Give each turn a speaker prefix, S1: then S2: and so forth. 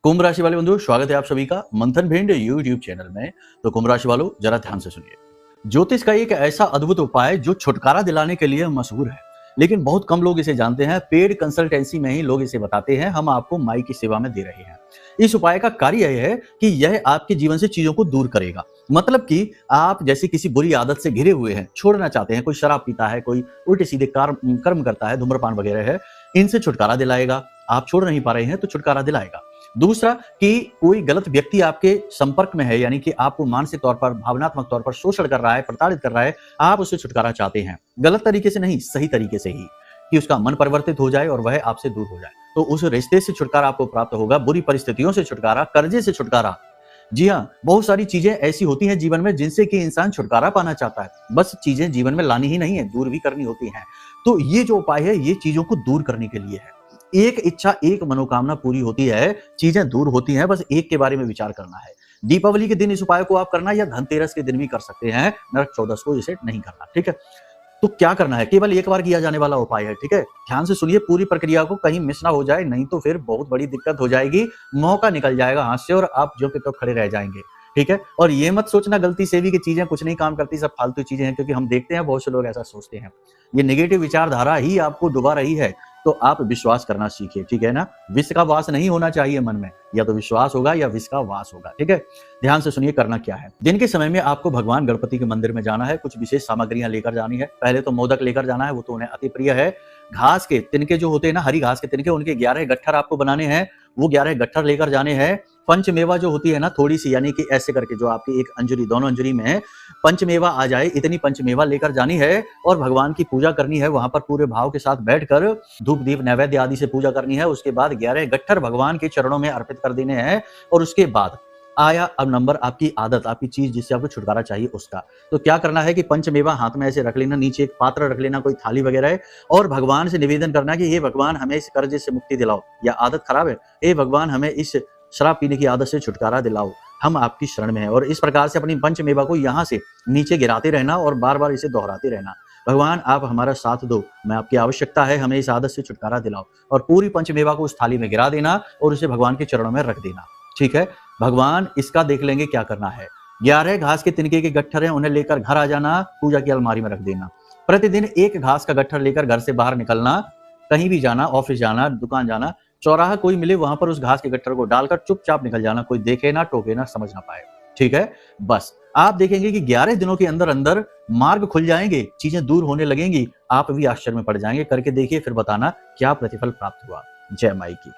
S1: कुंभ राशि वाले बंधु, स्वागत है आप सभी का मंथन भिंड यूट्यूब चैनल में। तो कुंभ राशि वालों, जरा ध्यान से सुनिए। ज्योतिष का एक ऐसा अद्भुत उपाय जो छुटकारा दिलाने के लिए मशहूर है, लेकिन बहुत कम लोग इसे जानते हैं। पेड कंसल्टेंसी में ही लोग इसे बताते हैं। हम आपको माई की सेवा में दे रहे हैं। इस उपाय का कार्य यह है कि यह आपके जीवन से चीजों को दूर करेगा। मतलब कि आप जैसे किसी बुरी आदत से घिरे हुए हैं, छोड़ना चाहते हैं, कोई शराब पीता है, कोई उल्टे सीधे कर्म करता है, धूम्रपान वगैरह है, इनसे छुटकारा दिलाएगा। आप छोड़ नहीं पा रहे हैं तो छुटकारा दिलाएगा। दूसरा कि कोई गलत व्यक्ति आपके संपर्क में है, यानी कि आपको मानसिक तौर पर, भावनात्मक तौर पर शोषण कर रहा है, प्रताड़ित कर रहा है, आप उससे छुटकारा चाहते हैं। गलत तरीके से नहीं, सही तरीके से ही, कि उसका मन परिवर्तित हो जाए और वह आपसे दूर हो जाए, तो उस रिश्ते से छुटकारा आपको प्राप्त होगा। बुरी परिस्थितियों से छुटकारा, कर्जे से छुटकारा। जी हाँ, बहुत सारी चीजें ऐसी होती हैं जीवन में जिनसे कि इंसान छुटकारा पाना चाहता है। बस चीजें जीवन में लानी ही नहीं है, दूर भी करनी होती हैं। तो ये जो उपाय है, ये चीजों को दूर करने के लिए है। एक इच्छा, एक मनोकामना पूरी होती है, चीजें दूर होती हैं, बस एक के बारे में विचार करना है। दीपावली के दिन इस उपाय को आप करना, या धनतेरस के दिन भी कर सकते हैं। नरक चौदस को इसे नहीं करना, ठीक है। तो क्या करना है, केवल एक बार किया जाने वाला उपाय है, ठीक है। ध्यान से सुनिए पूरी प्रक्रिया को, कहीं मिस ना हो जाए, नहीं तो फिर बहुत बड़ी दिक्कत हो जाएगी। मौका निकल जाएगा हाथ से और आप जो के तो खड़े रह जाएंगे, ठीक है। और ये मत सोचना गलती से भी कि चीजें कुछ नहीं काम करती, सब फालतू चीजें हैं, क्योंकि हम देखते हैं बहुत से लोग ऐसा सोचते हैं। ये नेगेटिव विचारधारा ही आपको डुबा रही है। तो आप विश्वास करना सीखिए, ठीक है ना। विष का वास नहीं होना चाहिए मन में, या तो विश्वास होगा या विष का वास होगा, ठीक है। ध्यान से सुनिए करना क्या है। दिन के समय में आपको भगवान गणपति के मंदिर में जाना है। कुछ विशेष सामग्रियां लेकर जानी है। पहले तो मोदक लेकर जाना है, वो तो उन्हें अति प्रिय है। घास के तिनके जो होते हैं ना, हरी घास के तिनके, उनके 11 गट्ठर आपको बनाने हैं। वो 11 गट्ठर लेकर जाने हैं। पंचमेवा जो होती है ना, थोड़ी सी, यानी कि ऐसे करके जो आपकी एक अंजुरी, दोनों अंजुरी में पंचमेवा आ जाए, इतनी पंचमेवा लेकर जानी है और भगवान की पूजा करनी है। वहां पर पूरे भाव के साथ बैठकर धूप दीप नैवेद्य आदि से पूजा करनी है। उसके बाद 11 गट्ठर भगवान के चरणों में अर्पित कर देने हैं। और उसके बाद आया अब नंबर आपकी आदत, आपकी चीज जिससे आपको छुटकारा चाहिए उसका। तो क्या करना है कि पंचमेवा हाथ में ऐसे रख लेना, नीचे एक पात्र रख लेना, कोई थाली वगैरह है, और भगवान से निवेदन करना कि हे भगवान, हमें इस कर्जे से मुक्ति दिलाओ, या आदत खराब है, हे भगवान, हमें इस शराब पीने की आदत से छुटकारा दिलाओ, हम आपकी शरण में हैं। और इस प्रकार से अपनी पंचमेवा को यहाँ से नीचे गिराते रहना और बार बार इसे दोहराते रहना। भगवान, आप हमारा साथ दो, मैं आपकी आवश्यकता है, हमें इस आदत से छुटकारा दिलाओ। और पूरी पंचमेवा को उस थाली में गिरा देना और उसे भगवान के चरणों में रख देना, ठीक है। भगवान इसका देख लेंगे क्या करना है। 11 घास के तिनके के गट्ठर हैं, उन्हें लेकर घर आ जाना, पूजा की अलमारी में रख देना। प्रतिदिन एक घास का गट्ठर लेकर घर से बाहर निकलना, कहीं भी जाना, ऑफिस जाना, दुकान जाना, चौराहा कोई मिले वहां पर उस घास के गट्ठर को डालकर चुपचाप निकल जाना। कोई देखे ना, टोके ना, समझ ना पाए, ठीक है। बस आप देखेंगे कि 11 दिनों के अंदर अंदर मार्ग खुल जाएंगे, चीजें दूर होने लगेंगी। आप भी आश्चर्य में पड़ जाएंगे। करके देखिए, फिर बताना क्या प्रतिफल प्राप्त हुआ। जय माई की।